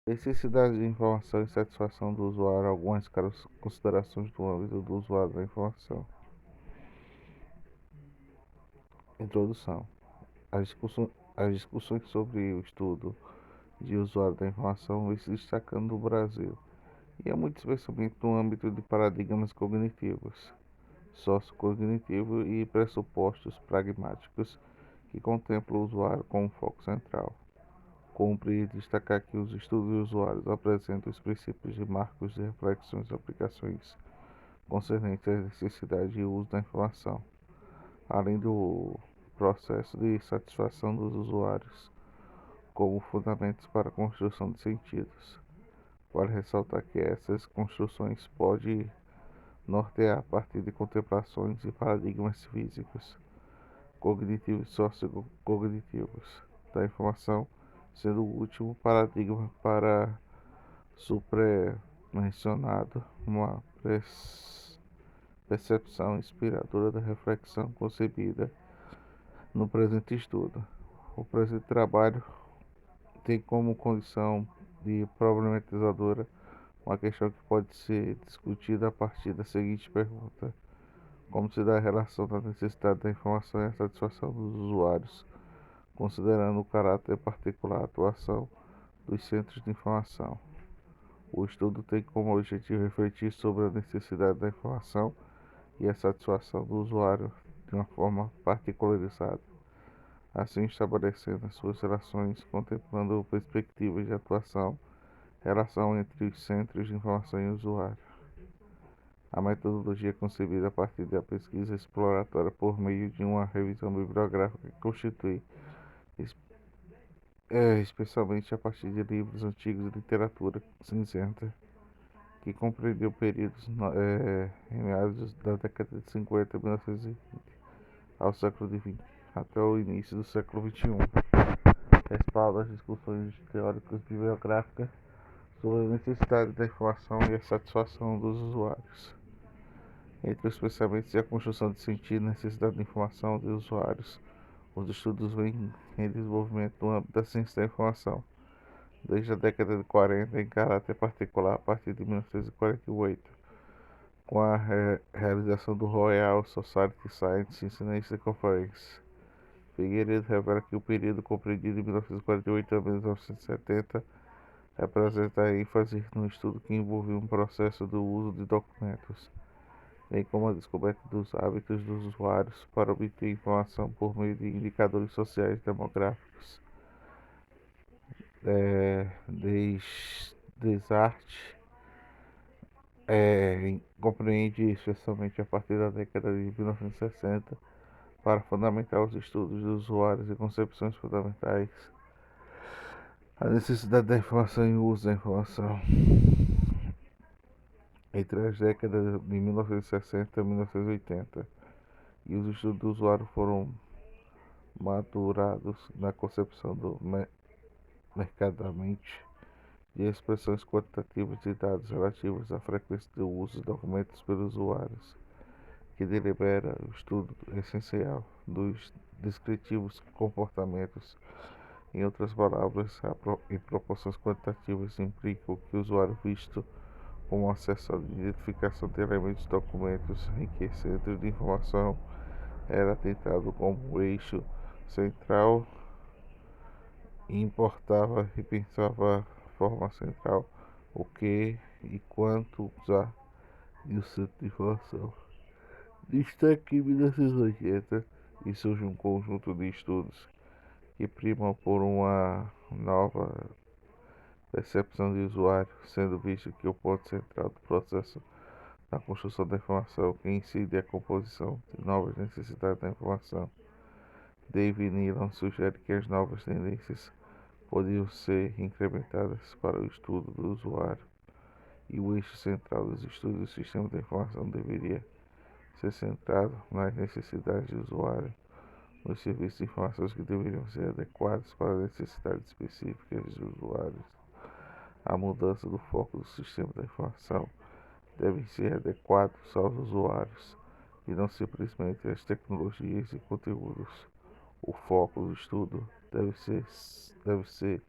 Necessidade de informação e satisfação do usuário. Algumas considerações do âmbito do usuário da informação. Introdução. As discussões sobre o estudo de usuário da informação vem se destacando no Brasil, e é muito especialmente no âmbito de paradigmas cognitivos, sociocognitivo e pressupostos pragmáticos que contemplam o usuário como foco central. Cumpre destacar que os estudos de usuários apresentam os princípios de marcos de reflexões e aplicações concernentes à necessidade e uso da informação, além do processo de satisfação dos usuários como fundamentos para a construção de sentidos. Vale ressaltar que essas construções podem nortear a partir de contemplações e paradigmas físicos, cognitivos e sociocognitivos da informação, sendo o último paradigma para supramencionado uma percepção inspiradora da reflexão concebida no presente estudo. O presente trabalho tem como condição de problematizadora uma questão que pode ser discutida a partir da seguinte pergunta: como se dá a relação da necessidade da informação e a satisfação dos usuários, considerando o caráter particular da atuação dos centros de informação. O estudo tem como objetivo refletir sobre a necessidade da informação e a satisfação do usuário de uma forma particularizada, assim estabelecendo as suas relações, contemplando perspectivas de atuação, relação entre os centros de informação e o usuário. A metodologia concebida a partir da pesquisa exploratória por meio de uma revisão bibliográfica constitui, especialmente a partir de livros antigos de literatura cinzenta, que compreendeu períodos em meados da década de 50, 1920, ao século XX, até o início do século XXI. Respalda as discussões teóricas bibliográficas sobre a necessidade da informação e a satisfação dos usuários. Entre os pensamentos e a construção de sentido e necessidade de informação dos usuários, os estudos vêm em desenvolvimento no âmbito da ciência da informação, desde a década de 40, em caráter particular a partir de 1948, com a realização do Royal Society Science Science Conference. Figueiredo revela que o período compreendido de 1948 a 1970 representa ênfase no estudo que envolveu um processo do uso de documentos, bem como a descoberta dos hábitos dos usuários para obter informação por meio de indicadores sociais demográficos. Desarte compreende, especialmente a partir da década de 1960, para fundamentar os estudos dos usuários e concepções fundamentais, a necessidade da informação e o uso da informação. Entre as décadas de 1960 e 1980, e os estudos do usuário foram maturados na concepção do mercadamente de expressões quantitativas de dados relativos à frequência do uso de documentos pelos usuários, que delibera o estudo essencial dos descritivos comportamentos. Em outras palavras, em proporções quantitativas implicam que o usuário visto como um acessório de identificação de elementos de documentos em que centros de informação era tentado como eixo central e importava e pensava de forma central o que e quanto usar de um centro de informação. Destaque em 1980 e surge um conjunto de estudos que primam por uma nova percepção de usuário, sendo visto que o ponto central do processo na construção da informação que incide a composição de novas necessidades da informação. David Nealon sugere que as novas tendências podiam ser incrementadas para o estudo do usuário, e o eixo central dos estudos do sistema da informação deveria ser centrado nas necessidades do usuário, nos serviços de informação que deveriam ser adequados para as necessidades específicas dos usuários. A mudança do foco do sistema da informação devem ser adequados aos usuários e não simplesmente às tecnologias e conteúdos. O foco do estudo deve ser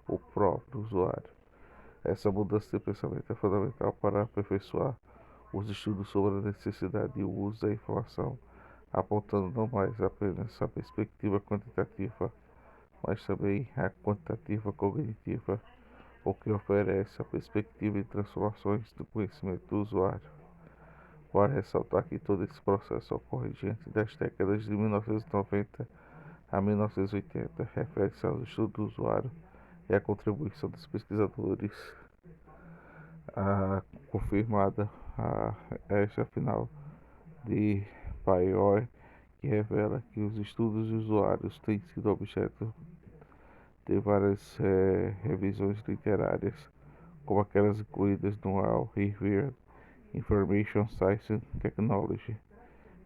o próprio usuário. Essa mudança de pensamento é fundamental para aperfeiçoar os estudos sobre a necessidade e o uso da informação, apontando não mais apenas a perspectiva quantitativa, mas também a quantitativa cognitiva, o que oferece a perspectiva de transformações do conhecimento do usuário. Vale ressaltar que todo esse processo ocorre diante das décadas de 1990 a 1980, refere-se ao estudo do usuário e à contribuição dos pesquisadores confirmada a esta final de Paior, que revela que os estudos de usuários têm sido objeto de várias revisões literárias, como aquelas incluídas no All Revere Information Science and Technology,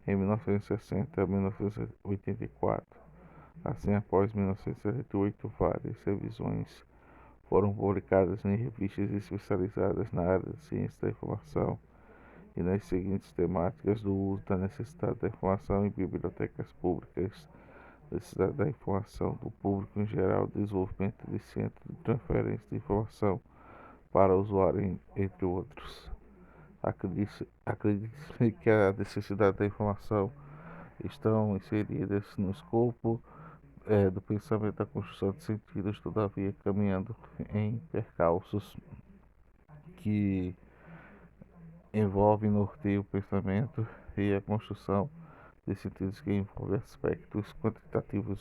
em 1960 a 1984. Assim, após 1978, várias revisões foram publicadas em revistas especializadas na área de ciência da informação e nas seguintes temáticas: do uso da necessidade da informação em bibliotecas públicas, necessidade da informação do público em geral, desenvolvimento de centros de transferência de informação para o usuário, entre outros. Acredite que a necessidade da informação estão inseridas no escopo do pensamento da construção de sentidos, todavia caminhando em percalços que envolvem norteio o pensamento e a construção de sentidos que envolvem aspectos quantitativos,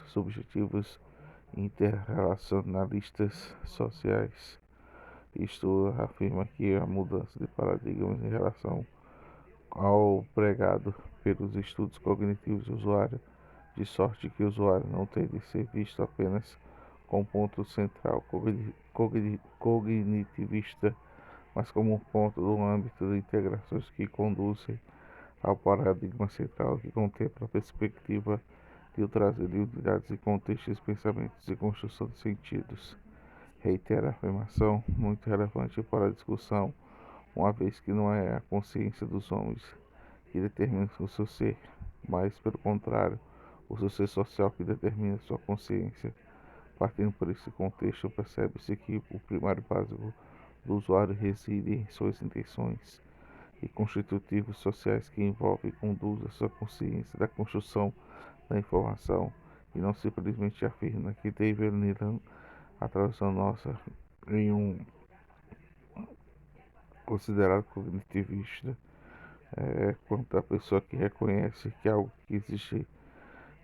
subjetivos e interrelacionalistas sociais. Isto afirma que a mudança de paradigmas em relação ao pregado pelos estudos cognitivos do usuário, de sorte que o usuário não tem de ser visto apenas como ponto central cognitivista, mas como um ponto do âmbito de integrações que conduzem ao paradigma central que contempla a perspectiva de o trazer de unidades e contextos, pensamentos e construção de sentidos. Reitera a afirmação muito relevante para a discussão, uma vez que não é a consciência dos homens que determina o seu ser, mas, pelo contrário, o seu ser social que determina sua consciência. Partindo por esse contexto, percebe-se que o primário básico do usuário reside em suas intenções e constitutivos sociais que envolvem e conduzem a sua consciência da construção da informação, e não simplesmente afirma que David Needham, através da nossa, em um considerado cognitivista, quanto a pessoa que reconhece que algo que existe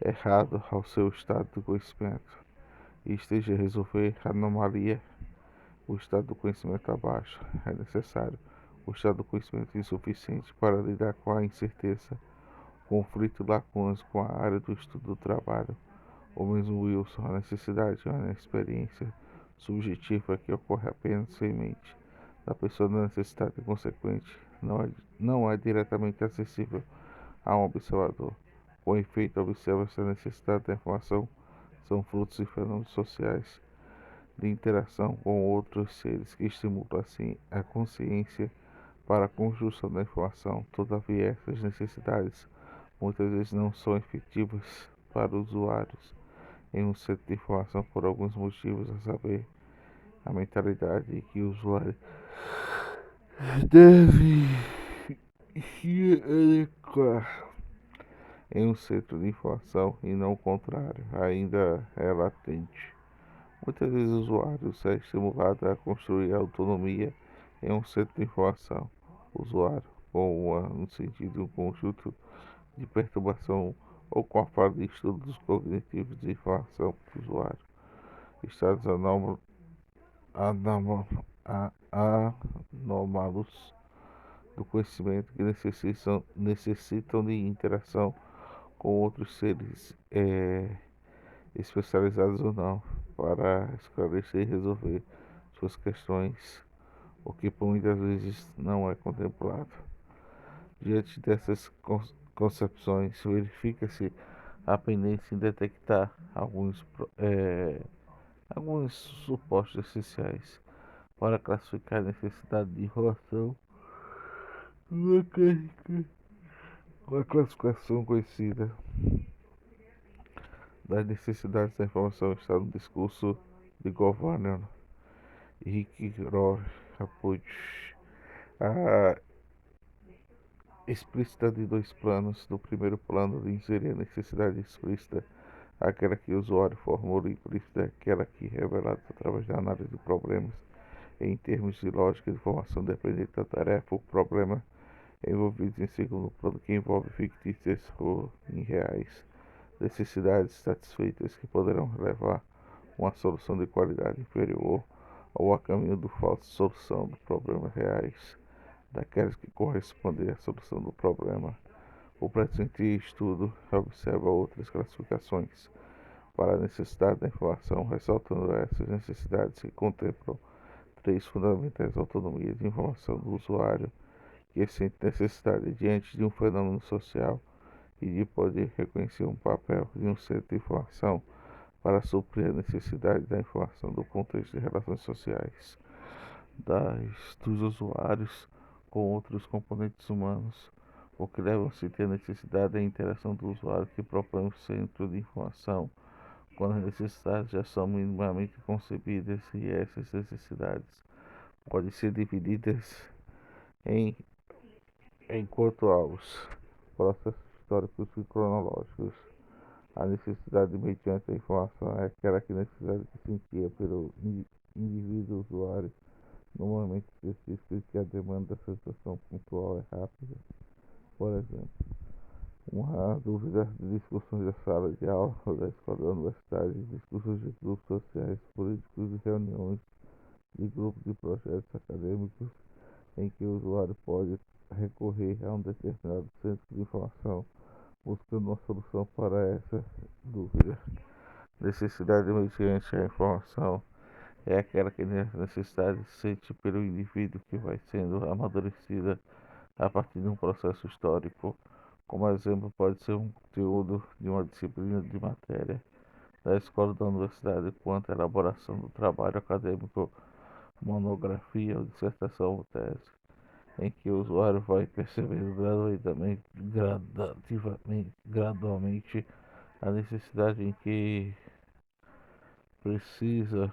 errado ao seu estado do conhecimento e esteja a resolver a anomalia, o estado do conhecimento abaixo. É necessário o estado do conhecimento insuficiente para lidar com a incerteza, conflito e lacunas com a área do estudo do trabalho. Ou mesmo Wilson, a necessidade é uma experiência subjetiva que ocorre apenas em mente da pessoa da necessidade consequente, não é diretamente acessível a um observador. Com efeito, observa-se a necessidade da informação, são frutos e fenômenos sociais de interação com outros seres que estimulam assim a consciência para a construção da informação. Todavia, essas necessidades muitas vezes não são efetivas para os usuários em um centro de informação por alguns motivos, a saber, a mentalidade que o usuário deve se adequar em um centro de informação e não o contrário, ainda é latente. Muitas vezes o usuário é estimulado a construir autonomia em um centro de informação. O usuário, no sentido de um conjunto de perturbação ou com a falta de estudos cognitivos de informação do usuário. Estados anômalos do conhecimento que necessitam de interação com outros seres especializados ou não, para esclarecer e resolver suas questões, o que por muitas vezes não é contemplado. Diante dessas concepções, verifica-se a pendência em detectar alguns supostos essenciais para classificar a necessidade de informação mecânica, uma classificação conhecida das necessidades da informação está no discurso de Governor Rick Roy Rapud. A explícita de dois planos. No primeiro plano, de inserir a necessidade explícita, aquela que o usuário formula, implícita, aquela que é revelada através da análise de problemas em termos de lógica de informação dependente da tarefa ou problema envolvidos. Em segundo plano, que envolve fictícias ou irreais necessidades satisfeitas que poderão levar uma solução de qualidade inferior ou a caminho do falso solução de problemas reais, daquelas que correspondem à solução do problema. O presente estudo observa outras classificações para a necessidade da informação, ressaltando essas necessidades que contemplam três fundamentais autonomias de informação do usuário, que sente necessidade diante de um fenômeno social e de poder reconhecer um papel de um centro de informação para suprir a necessidade da informação do contexto de relações sociais dos usuários com outros componentes humanos, o que leva a sentir a necessidade da interação do usuário que propõe o centro de informação, quando as necessidades já são minimamente concebidas e essas necessidades podem ser divididas em enquanto aos processos históricos e cronológicos. A necessidade mediante a informação é aquela necessidade que sentia pelo indivíduo usuário no momento específico em que a demanda da satisfação pontual é rápida. Por exemplo, uma dúvida de discussões da sala de aula da escola da universidade, discussões de grupos sociais, políticos e reuniões de grupos de projetos acadêmicos em que o usuário pode recorrer a um determinado centro de informação buscando uma solução para essa dúvida. Necessidade mediante a informação é aquela que necessidade se sente pelo indivíduo que vai sendo amadurecida a partir de um processo histórico. Como exemplo, pode ser um conteúdo de uma disciplina de matéria da escola ou da universidade, quanto à elaboração do trabalho acadêmico, monografia ou dissertação ou tese, em que o usuário vai percebendo gradualmente a necessidade em que precisa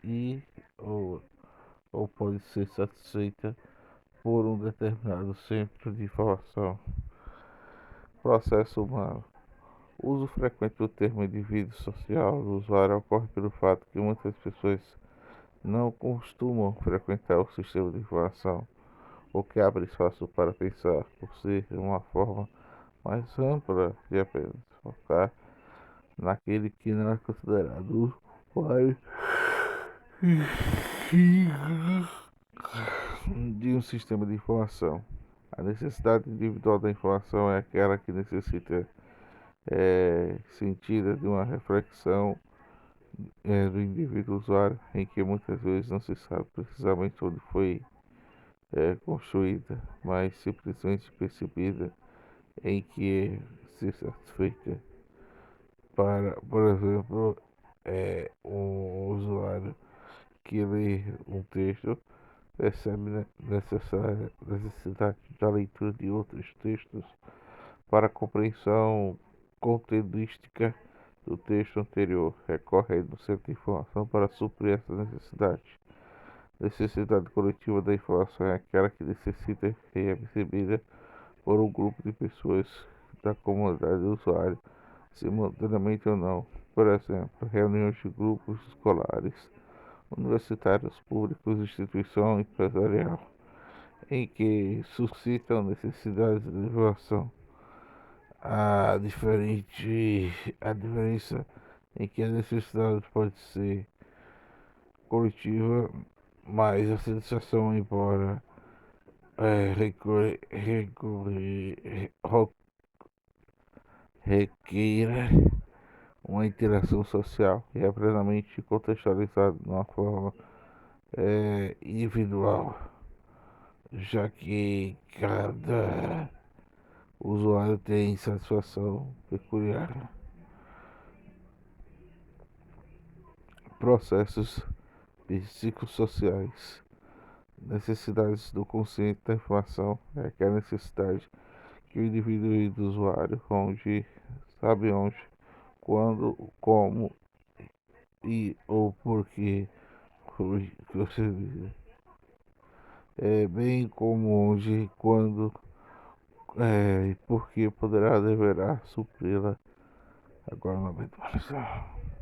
e ou, ou pode ser satisfeita por um determinado centro de informação. Processo humano. O uso frequente do termo indivíduo social do usuário ocorre pelo fato que muitas pessoas não costumam frequentar o sistema de informação, o que abre espaço para pensar por ser uma forma mais ampla de apenas focar naquele que não é considerado usuário de um sistema de informação. A necessidade individual da informação é aquela que necessita sentida de uma reflexão do indivíduo usuário, em que muitas vezes não se sabe precisamente onde foi construída, mas simplesmente percebida, em que se satisfeita. Para, por exemplo, um usuário que lê um texto percebe necessidade da leitura de outros textos para a compreensão conteudística do texto anterior, recorrendo ao centro de informação para suprir essa necessidade. Necessidade coletiva da informação é aquela que necessita ser recebida por um grupo de pessoas da comunidade do usuário, simultaneamente ou não. Por exemplo, reuniões de grupos escolares, universitários, públicos, instituição empresarial, em que suscitam necessidades de informação. A diferença em que a necessidade pode ser coletiva, mas a sensação, embora requeira uma interação social e é plenamente contextualizada de uma forma individual, já que cada usuário tem satisfação peculiar. Processos psicossociais. Necessidades do consciente da informação é aquela necessidade que o indivíduo e do usuário sabe onde, quando, como e ou porque foi concebida. É bem comum de quando e porque poderá deverá supri-la agora 90 anos.